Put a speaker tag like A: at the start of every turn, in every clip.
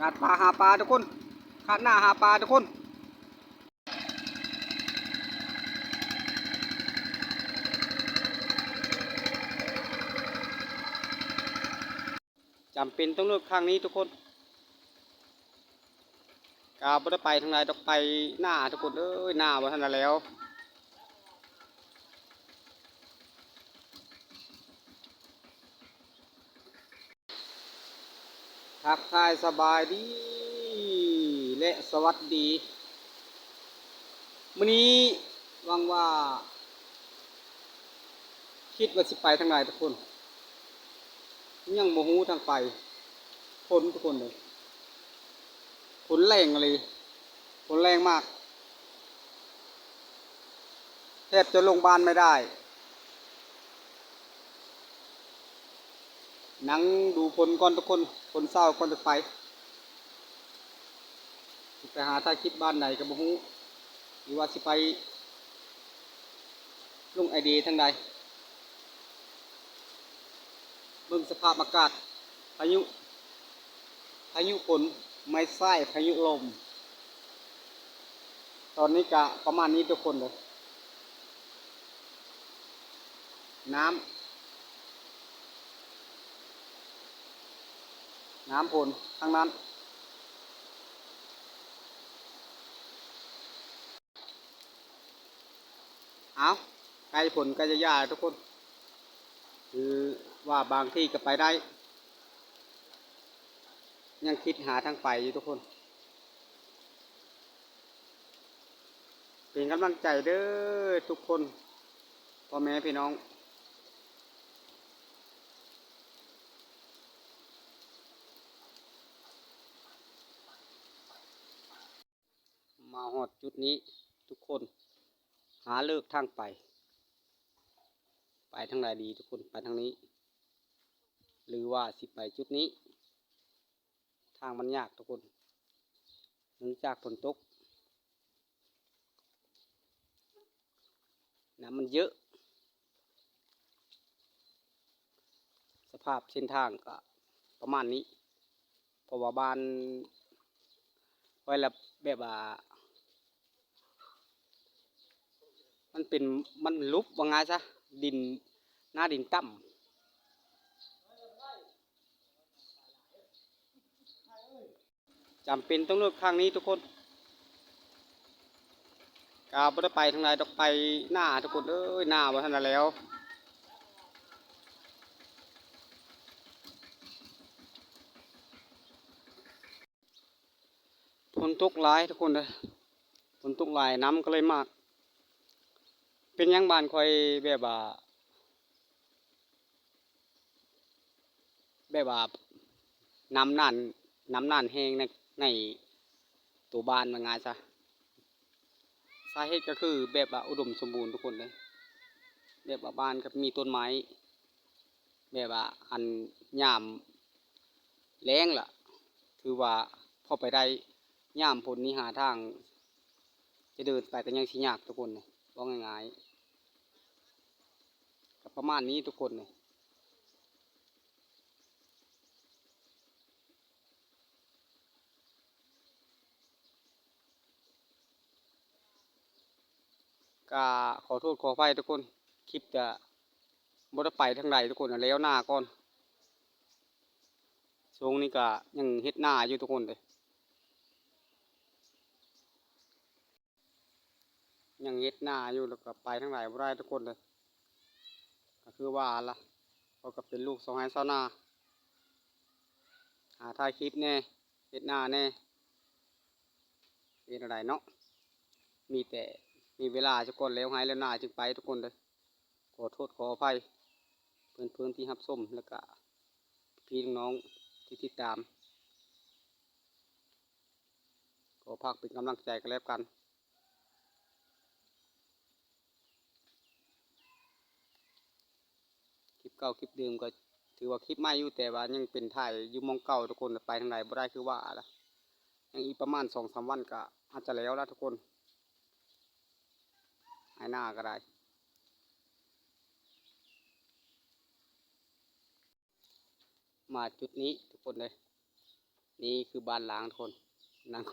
A: ขาดปลาหาปลาทุกคนขาดหน้าหาปลาทุกคนจำเป็นต้องเลือกข้างนี้ทุกคนกาบ่ได้ไปทางไหนต้องไปหน้าทุกคนเอ้ยหน้าบ่ทันแล้วทักทายสบายดีและสวัสดีมื้อนี้หวังว่าคิดว่าสิไปทางไหนทุกคนยังโมโหทางไปคนทุกคนเลยฝนแรงเลยฝนแรงมากแทบจะลงบ้านไม่ได้นั่งดูฝนก่อนทุกคนฝนเศร้าก่อนจะไปหาถ้าคิดบ้านไหนกับโมโหหรือว่าสิไปลงไอเดียทางใดเบิ่งสภาพอากาศพายุฝนไม่ใช่พายุลมตอนนี้กะประมาณนี้ทุกคนเลยน้ำฝนทั้งนั้นเอาไกลฝนไกลจะยาทุกคนคือว่าบางที่ก็ไปได้ยังคิดหาทางไปอยู่ทุกคนเป็นกำลังใจเด้อทุกคนพ่อแม่พี่น้องมาหอดจุดนี้ทุกคนหาเลิกทางไปทางไหนดีทุกคนไปทางนี้หรือว่าสิไปจุดนี้ทางมันยากทุกคนเนื่องจากฝนตกน้ำมันเยอะสภาพเส้นทางก็ประมาณนี้เพราะว่าบ้านไว้ละแบบว่ามันลุบว่าไงซะดินหน้าดินต่ำจำเป็นต้องเลือกข้างนี้ทุกคนกาบ่ได้ไปทางไหนต้องไปหน้าทุกคนเอ้ยหน้าบ่ทันแล้วฝนตกหลายทุกคนเลยฝนตกหลายน้ำก็เลยมากเป็นยังบ้านคอยแบบว่าน้ำน่านน้ำน่านแห้งในตัวบ้านมันไงซะสาเหตุก็คือแบบว่าอุดมสมบูรณ์ทุกคนเลยแบบว่าบ้านก็มีต้นไม้แบบว่าอันยามแล้งล่ะถือว่าพอไปได้ยามผลนี้หาทางจะเดินไปก็ยังสิยากทุกคนเลยว่าง่ายๆก็ประมาณนี้ทุกคนเลยก็ขอโทษขออภัยทุกคนคลิปจะบ่ได้ไปทางใดทุกคนแล้วหน้าก่อนช่วงนี้ก็ยังเฮ็ดหน้าอยู่ทุกคนเลยยังเฮ็ดหน้าอยู่แล้วก็ไปทางไหนบ่ได้ทุกคนเลยก็คือว่าล่ะเขาก็เป็นลูกสองไห้เศร้าหน้าหาถ่ายคลิปแน่เฮ็ดหน้าแน่เป็นอะไรเนาะมีแต่มีเวลาทุกคนแล้วให้แล้วหน้าจึงไปทุกคนเลยขอโทษขออภัยเพื่อนๆที่รับชมแล้วก็พี่น้องที่ติดตามขอพักเป็นกำลังใจกันแล้วกันคลิปเก่าคลิปเดิมก็ถือว่าคลิปใหม่อยู่แต่ว่ายังเป็นถ่ายอยู่มองเก่าทุกคนไปทางไหนบ่ได้คือว่าล่ะยังอีกประมาณ2-3 วันก็อาจจะแล้วทุกคนหายหน้าก็ได้มาจุดนี้ทุกคนเลย นี่คือบ้านล้างทุกคนนางโข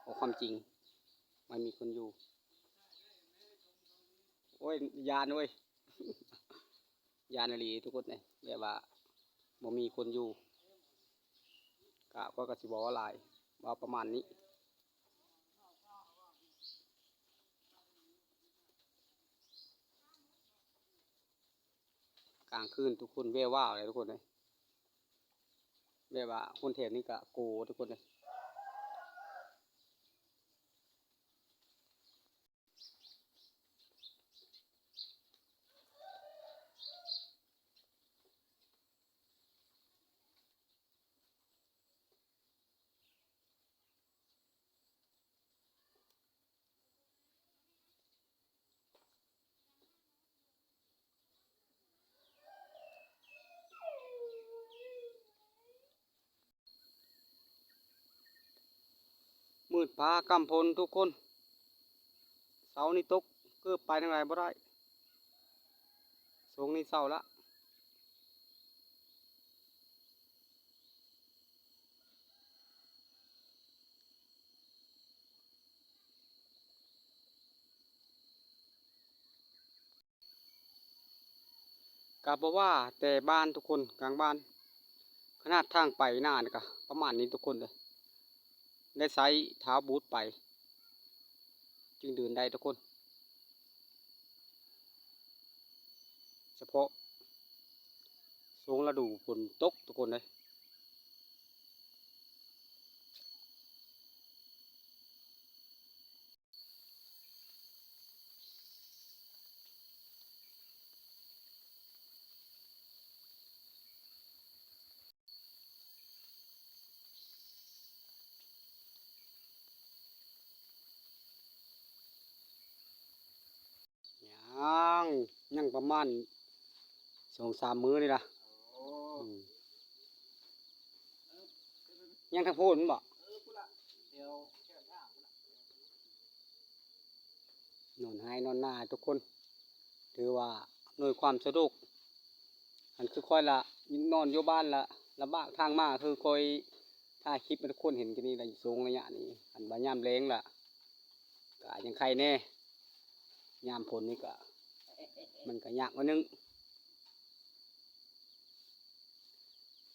A: โอ้ความจริงไม่มีคนอยู่โอ้ยยานเว้ย ยานอหลีทุกคนเลยแบบว่าบ่มีคนอยู่ก็สิบอกว่าหลายว่าประมาณนี้กลางคืนทุกคนแว่ว่าเลยทุกคนเลยแบบว่าคนแถวนี้ก็โกทุกคนเลยมืดฟ้ากำพลทุกคนเสานี่ตกเกือบไปทางไหนบ่ได้สงนี่เศร้าละกะบอกว่าแต่บ้านทุกคนกลางบ้านขนาดทางไปหน้านี่ก็ประมาณนี้ทุกคนเลยได้ใส่เท้าบูทไปจึงเดินได้ทุกคนเฉพาะช่วงฤดูฝนตกทุกคนเลยยังยังประมาณ2-3 มื้อนี่ละอืมยังทางโพนบ่นอนให้นอนหน้าทุกคนถือว่าหน่วยความสะดวกอันคือค่อยละนอนอยู่บ้านละลำบากทางมาคือคอยถ้าคลิปมันทุกคนเห็นกันนี่ระยะสูงระยะนี้อันบายามแรงล่ะก็ยังใครแน่ยามผลนี่ก็มันก็ยากกว่านึง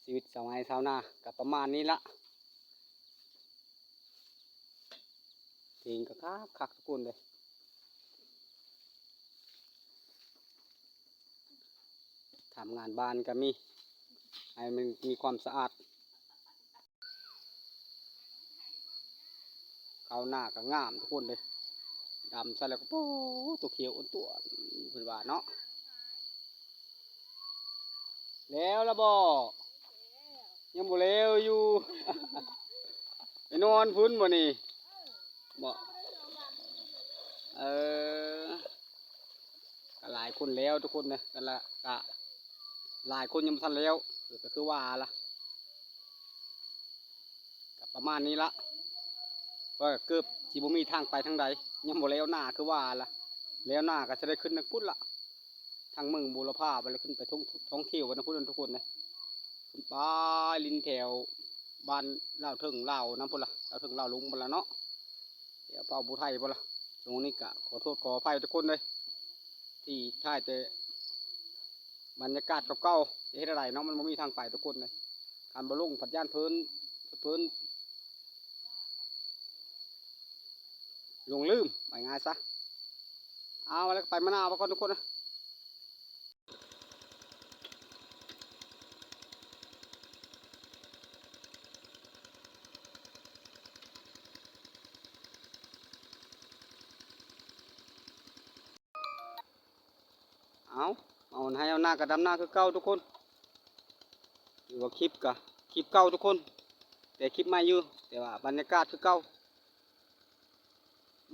A: ชีวิตสมัยชาวนากับประมาณนี้ละเพลงก็คักทุกคนเลยทำงานบ้านก็มีให้มันมีความสะอาดเขาหน้าก็งามทุกคนเลยดำซะแล้วก็โอ้ตัวเขียวอ้วนตัวเพิ่นว่าเนาะแล้วละบ่ยังบ่แล้วอยู่ ไปนอนพุ่นบ่นี่บ่เออก็หลายคนแล้วทุกคนนะกันละก็หลายคนยังบ่ทันแล้วก็คือว่าละก็ประมาณนี้ละก็เกือบสิบ่มีทางไปทางใดยังบ่แล้วหน้าคือว่าละแล้วหน้าก็จะได้ขึ้นนักพุ่นละทางเมืองบูรพาไปแล้วขึ้นไปท้องเที่ยวกันนะพุ่นทุกคนนะขึ้นไปลินแถวบ้านเล่าวถึงเล่าวน้ำพุ่นละเล่าวถึงเล่าวลุงพุ่นละเนาะเดี๋ยวเป่าบูไทยพุ่นละตรงนี้ก็ขอโทษขออภัยทุกคนเลยที่ถ่ายแต่บรรยากาศเก่าๆจะเห็นอะไรเนาะมันไม่มีทางไปทุกคนเลยการบอลลุงผัดย่านพื้นลงลืมไปง่ายซะเอาแล้วไปมะนาวไปก่อนทุกคนนะเอาให้เอาหน้ากับดำหน้าคือเก่าทุกคนหรือว่าคลิปเก่าทุกคนแต่คลิปใหม่อยู่แต่ว่าบรรยากาศคือเก่า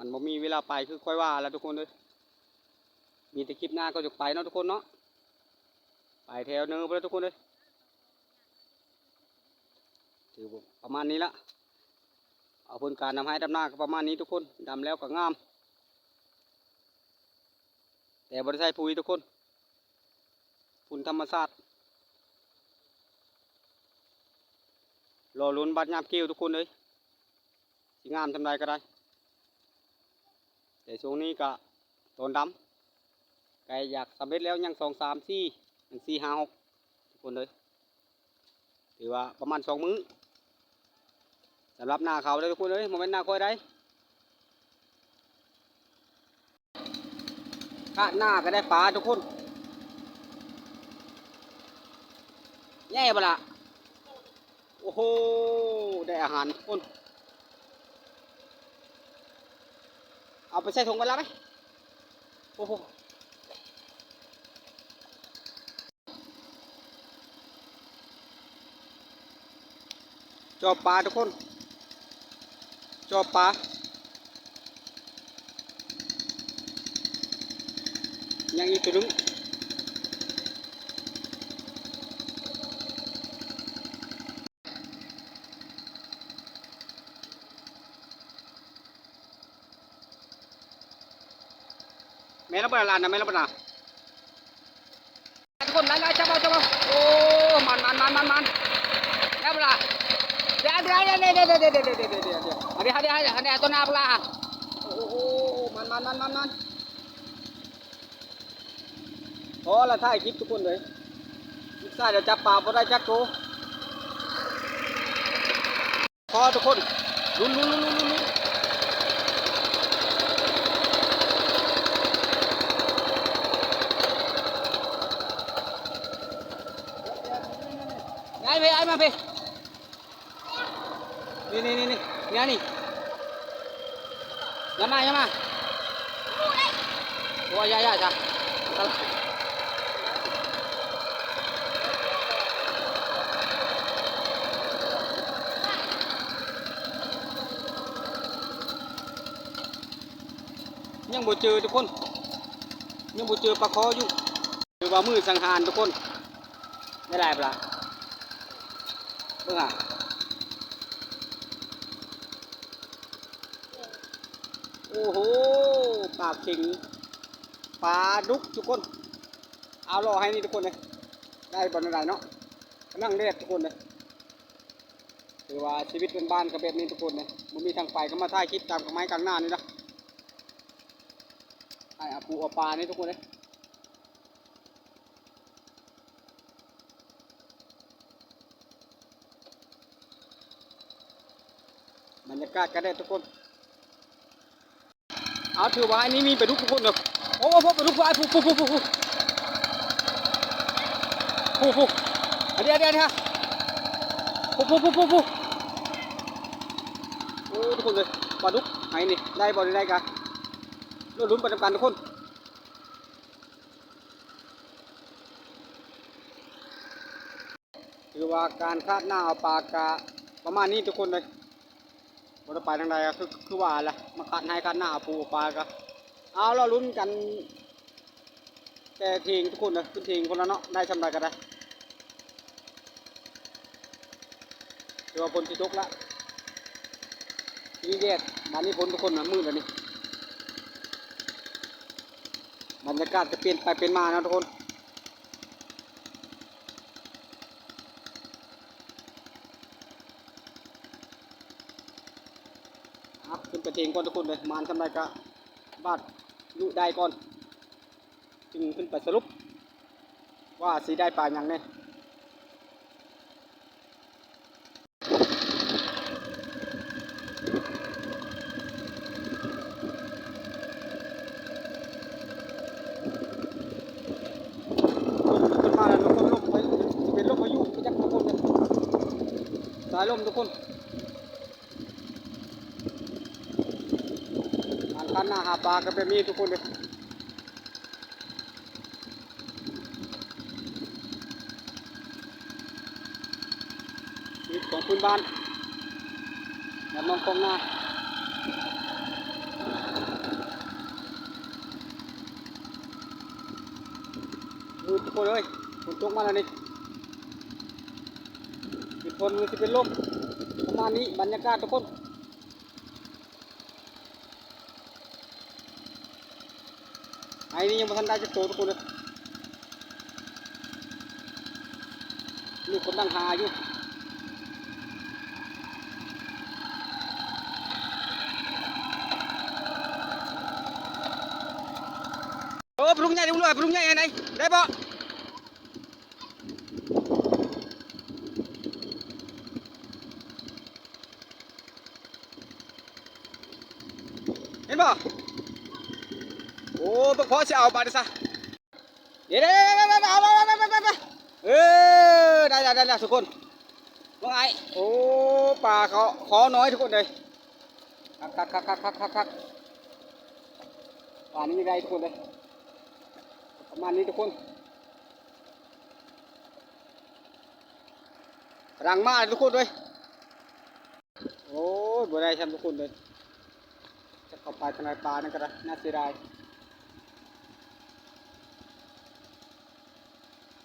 A: มันบ่มีเวลาไปคือค่อยว่าแล้วทุกคนเลยมีแต่คลิปหน้าก็จะไปเนาะทุกคนเนาะไปแถวเนื้อไปแล้วทุกคนเลยถือประมาณนี้ละเอาผลการนำให้ดำหน้าก็ประมาณนี้ทุกคนดำแล้วก็งามแต่บริษัทปุ๋ยทุกคนฝุ่นธรรมชาติ รอลุ้นบัดยามเกี่ยวทุกคนเลยสิงามทำไรก็ได้แต่ช่วงนี้ก็ต้นดำไก่อยากสำเร็จแล้วยัง2 3 4 4 5 6ทุกคนเลยถือว่าประมาณ2 มื้อสำหรับหน้าเขาเลยทุกคนเลยโมเมนต์หน้าคอยได้คาดหน้าก็ได้ปลาทุกคนแย่ปะล่ะโอ้โหได้อาหารทุกคนเอาไปใส่ถุงกันแล้วไหมโอ้โหจอบปลาทุกคนจอบปลายังอีกตัวนึงแม่เราเปิดร้านนะแม่เราเปิดร้านทุกคนไล่จับเอาโอ้มันแล้วเปล่าเดี๋ยวตัวหน้าเปล่าโอ้โหมันโอ้ละถ่ายคลิปทุกคนเลยลูกชายเดี๋ยวจับปลาพอได้จักโตพอทุกคนลุ้นไอ้มาเพ่นี่อย่ามาโอ้ยอย่าจ้ะยังบ่เจอทุกคนยังบ่เจอปลาคออยู่คือว่ามือสังหารทุกคนไม่ได้ปะล่ะเบิ่งอ่ะโอ้โหปากเข่งปลาดุกทุกคนเอารอให้นี่ทุกคนเลยได้บอลอะไรเนาะนั่งเรียกทุกคนเลยถือว่าชีวิตเป็นบ้านกับแบบนี้ทุกคนเลยมันมีทางไปก็มาถ่ายคลิปตามกับไม้กลางหน้านี่นะไอ้อาปูอาปลานี่ทุกคนเลยบรรยากาศก็ได้ทุกคนเอาถือว่าอันนี้มีปลาดุกทุกคนเลยโอ้โหปลาดุกปลาปูเดี๋ยวฮะปูโอ้ทุกคนเลยปลาดุกไหนนี่ได้บอลได้กันลุ้นไปทำการทุกคนถือว่าการคาดหน้าเอาปลากาประมาณนี้ทุกคนเลยบอลไปทางใดคือว่าอะไรมาคาดให้คาดหน้าเอาปูปลากาเอาเราลุ้นกันแต่ทีงทุกคนเลยขึ้นทีงคนละเนาะได้ทำไรกันได้ถือว่าผลที่ตกละนี่แยกบ้านนี้ผลทุกคนนะมืดเลยนี่บรรยากาศจะเปลี่ยนไปเป็นมานะทุกคนขึ้นไปเทงก่อนทุกคนเลยมานทำไรกะบาดลุได้ก่อนจึงขึ้นไปสรุปว่าสีได้ปลาอย่างแน่ขึ้นมาแล้วทุกคนลมไปจะเป็นลมพายุไปจักทุกคนเลยสายลมทุกคนการหน้าหาปลาก็เป็นมีทุกคนเลยชีวิตของพื้นบ้านแบบน้องกองหน้ามือทุกคนเลยฝนตกมาแล้วนี่ปิดฝนมือจะเป็นลมประมาณนี้บรรยากาศทุกคนไอ้นี่ยังไม่ทันได้จะโตทุกคนเลยลูกคนตั้งหาอยู่ ลุงใหญ่ลุงเลยลุงใหญ่ไหนได้ปะเห็นปะโอ้พวกพ่อจะเอาไปดิซะเดี๋ยวเอาไปเออได้ทุกคนว่าไงโอ้ปลาเขาขอน้อยทุกคนเลยคักป่านี้ได้ทุกคนเลยประมาณนี้ทุกคนรังมาทุกคนเลยโอ้ยบัวได้ทำทุกคนเลยจะเข้าไปทางปลานั่นก็ได้น่าเสียดาย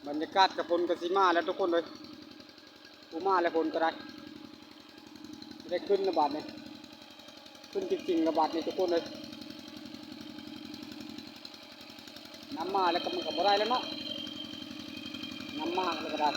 A: บรรยากาศกับฝนกับสีมาแล้วทุกคนเลยปูมาแล้วฝนก็ได้ขึ้นระบาดเนี่ยขึ้นจริงๆระบาดนี่ทุกคนเลยน้ำมาแล้วก็มันกับบัวได้แล้วเนาะน้ำมากแล้วก็ได้